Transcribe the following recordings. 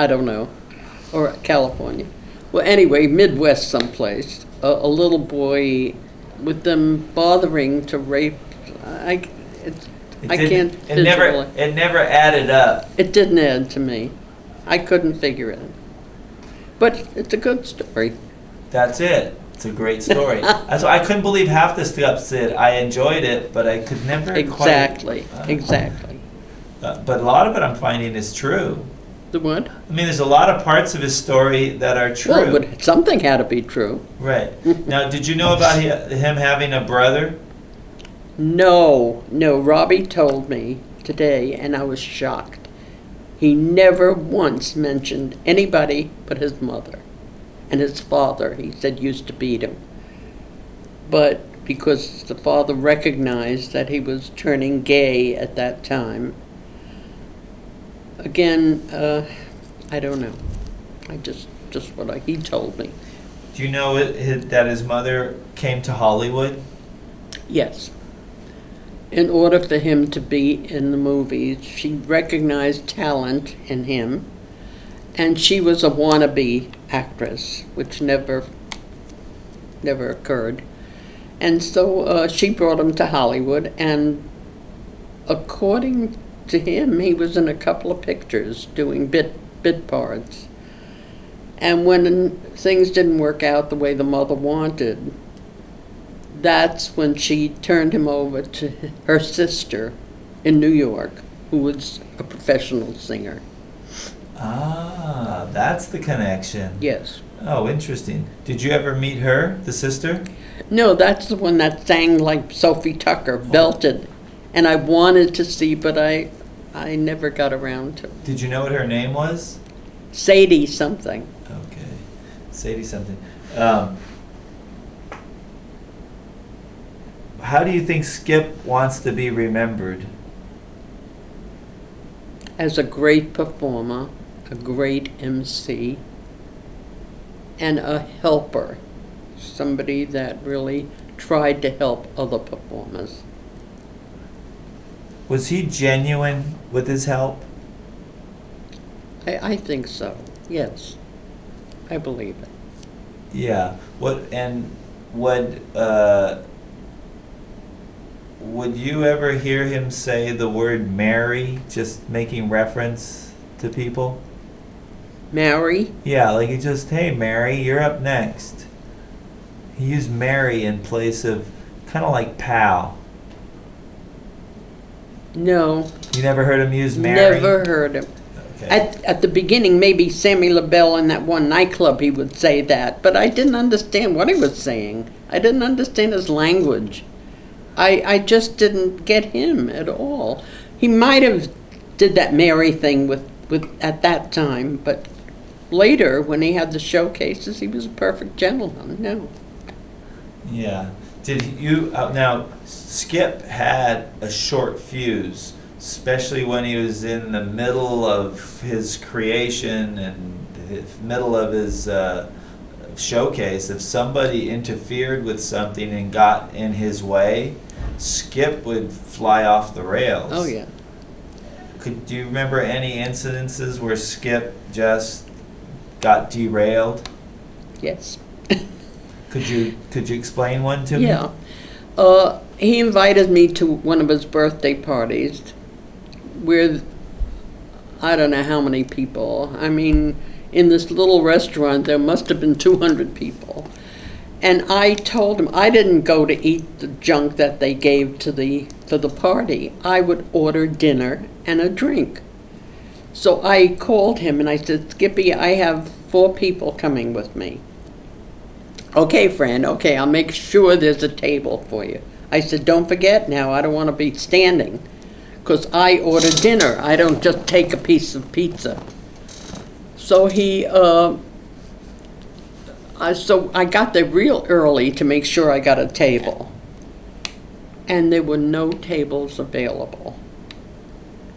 I don't know, or California. Well, anyway, Midwest someplace. A little boy with them bothering to rape. I, it's, I can't visualize. It never added up. It didn't add to me. I couldn't figure it. But it's a good story. That's it. It's a great story. That's why I couldn't believe half the stuff said. I enjoyed it, but I could never Exactly. But a lot of it I'm finding is true. The what? I mean, there's a lot of parts of his story that are true. Well, but something had to be true. Right. Now, did you know about him having a brother? No. Robbie told me today, and I was shocked. He never once mentioned anybody but his mother. And his father, he said, used to beat him. But because the father recognized that he was turning gay at that time, again, I don't know. I just what he told me. Do you know that his mother came to Hollywood? Yes. In order for him to be in the movies, she recognized talent in him, and she was a wannabe actress, which never occurred. And so she brought him to Hollywood, and according to him, he was in a couple of pictures doing bit parts. And when things didn't work out the way the mother wanted, that's when she turned him over to her sister in New York, who was a professional singer. Ah, that's the connection. Yes. Oh, interesting. Did you ever meet her, the sister? No, that's the one that sang like Sophie Tucker, belted. And I wanted to see, but I never got around to it. Did you know what her name was? Sadie something. Okay. Sadie something. How do you think Skip wants to be remembered? As a great performer, a great MC, and a helper. Somebody that really tried to help other performers. Was he genuine with his help? I think so, yes. I believe it. Yeah. Would you ever hear him say the word Mary, just making reference to people? Mary? Yeah, like he just, hey Mary, you're up next. He used Mary in place of kind of like pal. No. You never heard him use Mary? Never heard him. Okay. At the beginning, maybe Sammy LaBelle in that one nightclub, he would say that, but I didn't understand what he was saying. I didn't understand his language. I just didn't get him at all. He might have did that Mary thing with at that time, but later, when he had the showcases, he was a perfect gentleman. No. Yeah. Did you now? Skip had a short fuse, especially when he was in the middle of his creation and the middle of his showcase. If somebody interfered with something and got in his way, Skip would fly off the rails. Oh yeah. Do you remember any incidences where Skip just got derailed? Yes. Could you explain one to me? Yeah. He invited me to one of his birthday parties with I don't know how many people. I mean, in this little restaurant, there must have been 200 people. And I told him I didn't go to eat the junk that they gave to the party. I would order dinner and a drink. So I called him and I said, Skippy, I have 4 people coming with me. Okay, Fran, okay, I'll make sure there's a table for you. I said, don't forget now, I don't want to be standing, because I order dinner. I don't just take a piece of pizza. So I got there real early to make sure I got a table. And there were no tables available.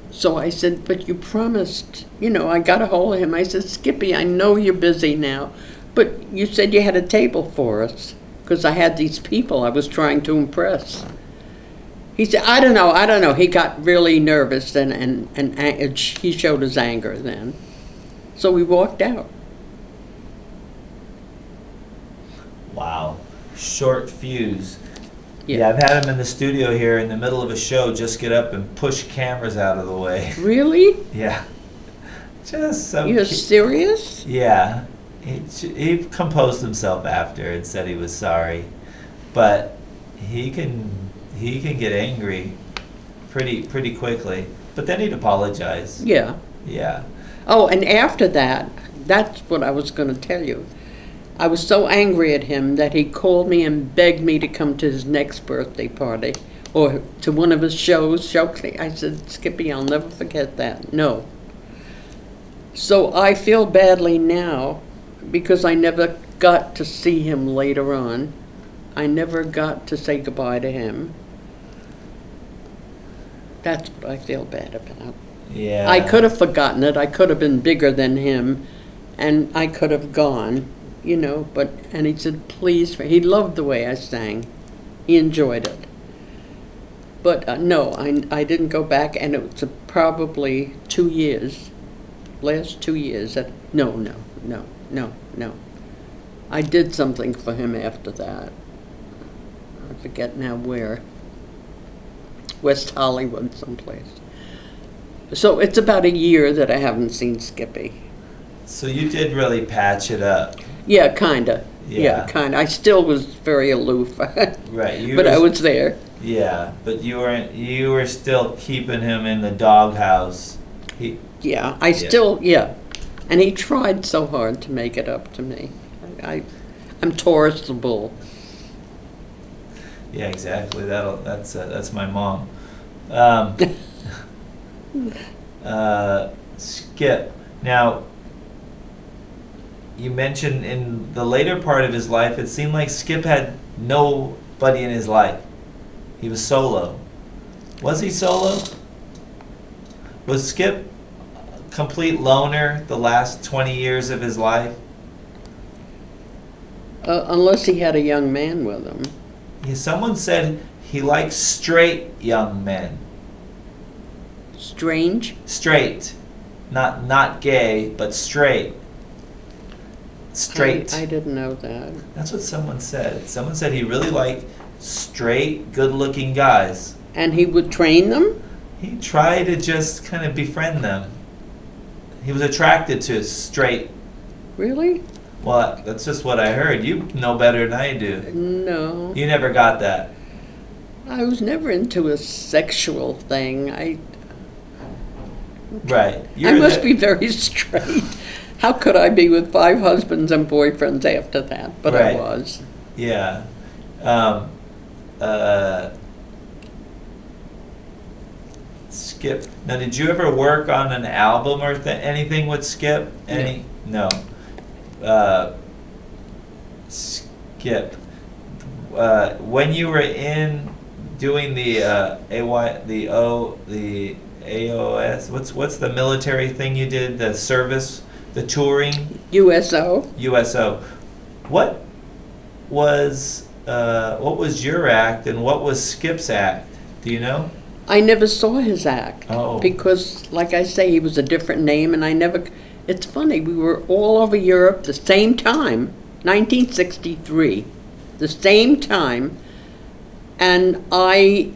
So I said, but you promised, I got a hold of him. I said, Skippy, I know you're busy now, but you said you had a table for us, because I had these people I was trying to impress. He said, I don't know. He got really nervous and he showed his anger then. So we walked out. Wow. Short fuse. Yeah. Yeah, I've had him in the studio here in the middle of a show just get up and push cameras out of the way. Really? Yeah. Just so You're cute. serious? Yeah. He composed himself after and said he was sorry. But he can get angry pretty quickly. But then he'd apologize. Yeah. Yeah. Oh, and after that, that's what I was going to tell you. I was so angry at him that he called me and begged me to come to his next birthday party or to one of his shows. I said, Skippy, I'll never forget that. No. So I feel badly now because I never got to see him later on. I never got to say goodbye to him. That's what I feel bad about. Yeah. I could have forgotten it. I could have been bigger than him, and I could have gone, and he said, please, he loved the way I sang. He enjoyed it. But no, I didn't go back, and it was probably 2 years, last 2 years, no. I did something for him after that. I forget now where. West Hollywood someplace. So it's about a year that I haven't seen Skippy. So you did really patch it up. Yeah, kinda. Yeah. Kinda. I still was very aloof. Right. But I was there. Yeah, but you were still keeping him in the doghouse. Yeah, And he tried so hard to make it up to me. I'm Taurus the bull. Yeah, exactly. That's my mom. Skip. Now, you mentioned in the later part of his life, it seemed like Skip had nobody in his life. He was solo. Was he solo? Was Skip a complete loner the last 20 years of his life? Unless he had a young man with him. Yeah, someone said he likes straight young men. Strange? Straight. Not gay, but straight. Straight. I didn't know that. That's what someone said. Someone said he really liked straight, good-looking guys. And he would train them? He tried to just kind of befriend them. He was attracted to straight. Really? Well, that's just what I heard. You know better than I do. No. You never got that. I was never into a sexual thing. Right. I must be very straight. How could I be with 5 husbands and boyfriends after that? But right. I was. Yeah. Skip. Now, did you ever work on an album or anything with Skip? No. Skip. When you were doing the AOS, what's the military thing you did? The service, the touring. USO. What was your act and what was Skip's act? Do you know? I never saw his act. Oh. Because, like I say, he was a different name, and it's funny, we were all over Europe the same time, 1963, the same time, and I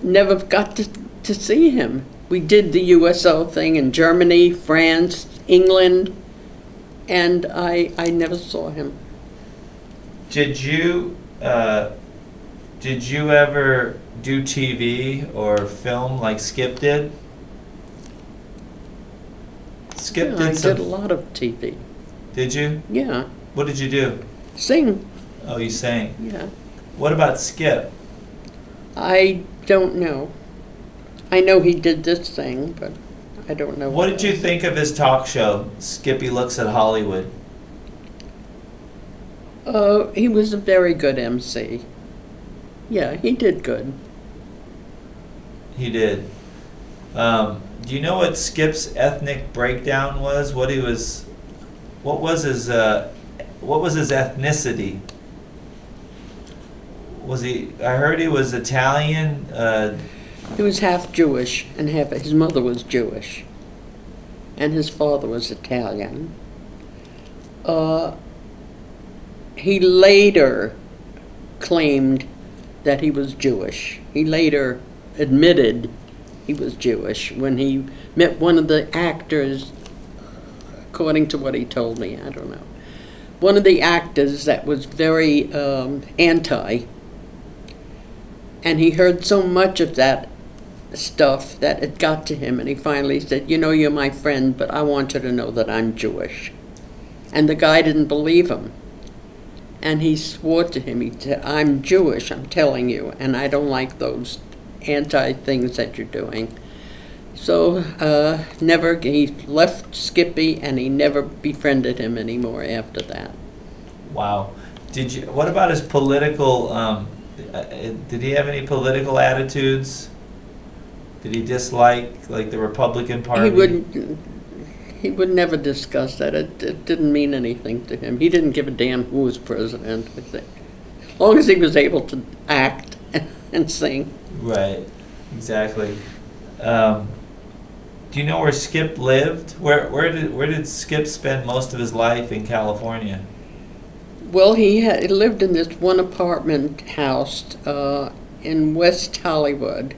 never got to see him. We did the USO thing in Germany, France, England, and I never saw him. Did you ever do TV or film like Skip did? Skip I did a lot of TV. Did you? Yeah. What did you do? Sing. Oh, you sang. Yeah. What about Skip? I don't know. I know he did this thing, but I don't know. What did you think of his talk show, Skippy Looks at Hollywood? He was a very good MC. Yeah, he did good. He did. Do you know what Skip's ethnic breakdown was? What was his ethnicity? I heard he was Italian. He was half Jewish, and his mother was Jewish. and his father was Italian. He later claimed that he was Jewish. He later admitted he was Jewish when he met one of the actors, according to what he told me, I don't know. One of the actors that was very anti, and he heard so much of that stuff that it got to him, and he finally said, you know, you're my friend, but I want you to know that I'm Jewish. And the guy didn't believe him. And he swore to him, he said, I'm Jewish, I'm telling you, and I don't like those anti-things that you're doing. So he left Skippy, and he never befriended him anymore after that. Wow. What about his political, did he have any political attitudes? Did he dislike, like, the Republican Party? He would never discuss that. It didn't mean anything to him. He didn't give a damn who was president. As long as he was able to act and sing. Right, exactly. Do you know where Skip lived? Where did Skip spend most of his life in California? Well, he lived in this one apartment house in West Hollywood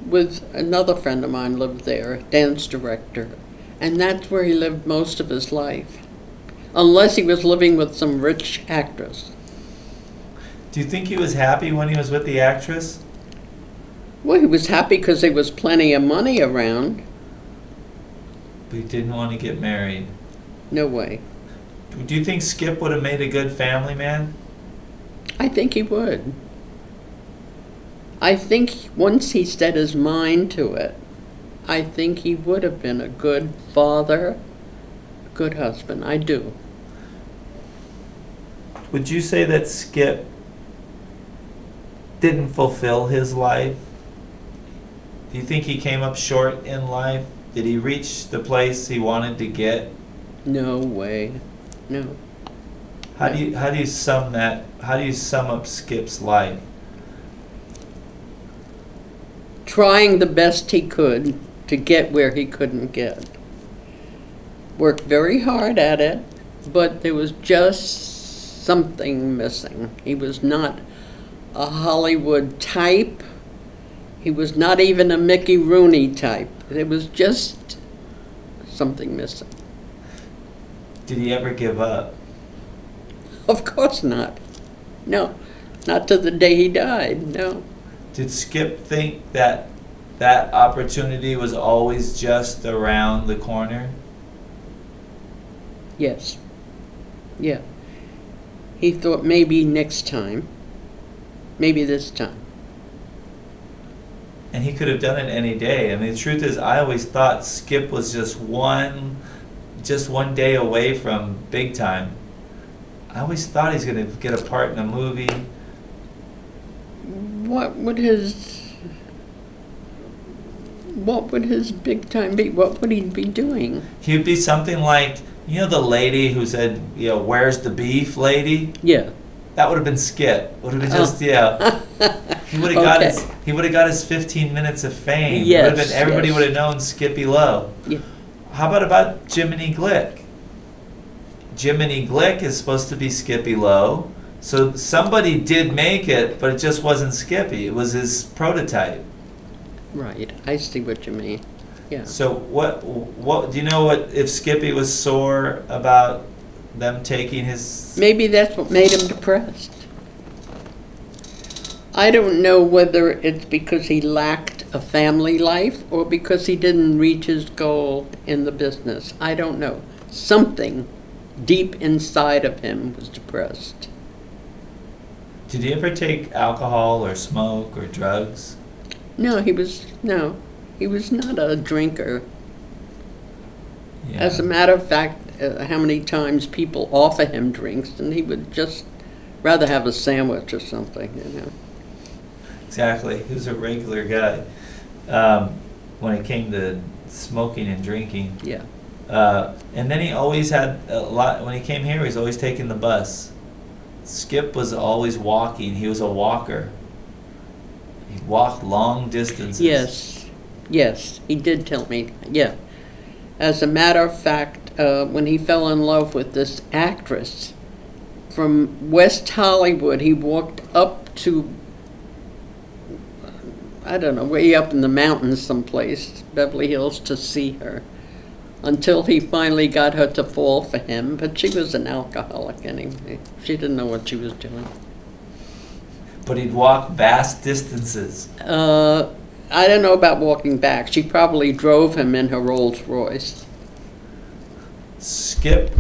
with another friend of mine lived there, dance director. And that's where he lived most of his life, unless he was living with some rich actress. Do you think he was happy when he was with the actress? Well, he was happy because there was plenty of money around. But he didn't want to get married. No way. Do you think Skip would have made a good family man? I think he would. I think once he set his mind to it, I think he would have been a good father, a good husband. I do. Would you say that Skip didn't fulfill his life? Do you think he came up short in life? Did he reach the place he wanted to get? No way. No. How do you sum up Skip's life? Trying the best he could to get where he couldn't get. Worked very hard at it, but there was just something missing. He was not a Hollywood type. He was not even a Mickey Rooney type. There was just something missing. Did he ever give up? Of course not. No, not to the day he died, no. Did Skip think that opportunity was always just around the corner? Yes. Yeah. He thought maybe next time, maybe this time. And he could have done it any day. I mean, the truth is, I always thought Skip was just one day away from big time. I always thought he's going to get a part in a movie. What would his big time be? What would he be doing? He'd be something like, you know, the lady who said, you know, where's the beef, lady? Yeah. That would have been Skip. Would have been just, yeah. He would have got his 15 minutes of fame. Yes. Everybody would have known Skippy Lowe. Yeah. How about Jiminy Glick? Jiminy Glick is supposed to be Skippy Lowe. So somebody did make it, but it just wasn't Skippy. It was his prototype. Right. I see what you mean. Yeah. So what do you know what if Skippy was sore about them taking his... Maybe that's what made him depressed. I don't know whether it's because he lacked a family life or because he didn't reach his goal in the business. I don't know. Something deep inside of him was depressed. Did he ever take alcohol or smoke or drugs? No, he was not a drinker. Yeah. As a matter of fact, how many times people offer him drinks and he would just rather have a sandwich or something, you know. Exactly. He was a regular guy when it came to smoking and drinking. Yeah. And then he always had a lot, when he came here, he was always taking the bus. Skip was always walking. He was a walker. He walked long distances. Yes, he did tell me. Yeah, As a matter of fact, when he fell in love with this actress from West Hollywood, he walked up to, I don't know, way up in the mountains someplace, Beverly Hills, to see her, until he finally got her to fall for him. But she was an alcoholic anyway. She didn't know what she was doing. But he'd walk vast distances. I don't know about walking back. She probably drove him in her Rolls Royce. Skip